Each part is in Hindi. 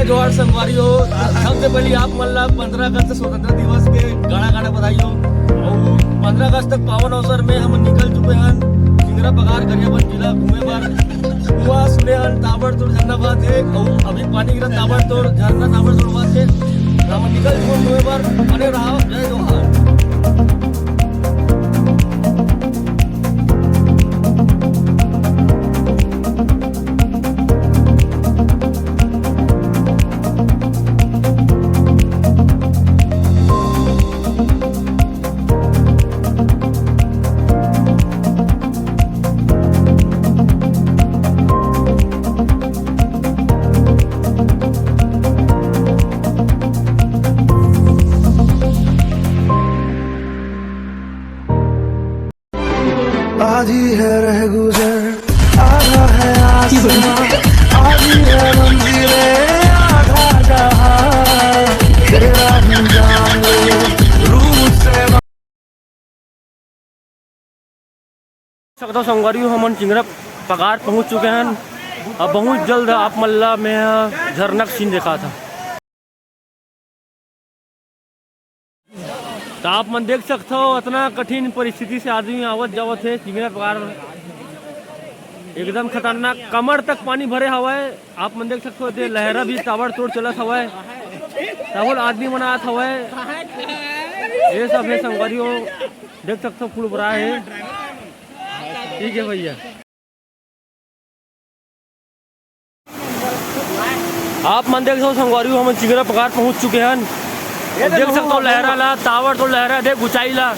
जय जोहार संगवारियों। सबसे पहले आप मल्ला 15 अगस्त स्वतंत्रता दिवस के गाड़ा गाड़ा बधाइयों। और 15 अगस्त तक पावन अवसर में हम निकल चुके हैं चिंगरा पगार गरियाबंद जिला घूमे पर। कुआ सुने हैं ताबड़तोड़ झरना बात है और अभी पानी गिरा ताबड़तोड़ झरना ताबड़तोड़ बात है। हम निकल चुके घूमे पर, बने रहो। जय जोहार। आधी है रह गुजर आधा है आसमां, आधी है मंजिलें आधा जहां, तेरा ही जान ले रूह से। सकता संगवारियों हम चिंगरा पगार पहुंच चुके हैं। अब बहुत जल्द आप मल्ला में झरना सीन देखा था। तो आप मन देख सकते हो इतना कठिन परिस्थिति से आदमी आवत जावत है। चिंगरा पगार एकदम खतरनाक, कमर तक पानी भरे हवा है। आप मन देख सकते हो लहरा भी ताबड़तोड़ चलत हवा है, तब आदमी बनात हवा है। ये सब है संगवारियों, देख सकते हो फुल भरा है। ठीक है भैया, आप मन देख सकते हो संगवारियों हम चिंगरा पगार पहुंच चुके हैं। देख सकते हो लहरा ला ताबड़तोड़ लहरा, देख ऊंचाई ला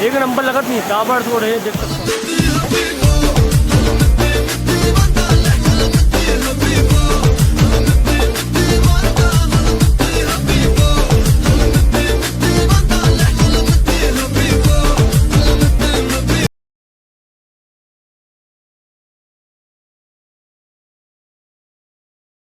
एक नंबर लगत नहीं, ताबड़तोड़ है देख सकते हो।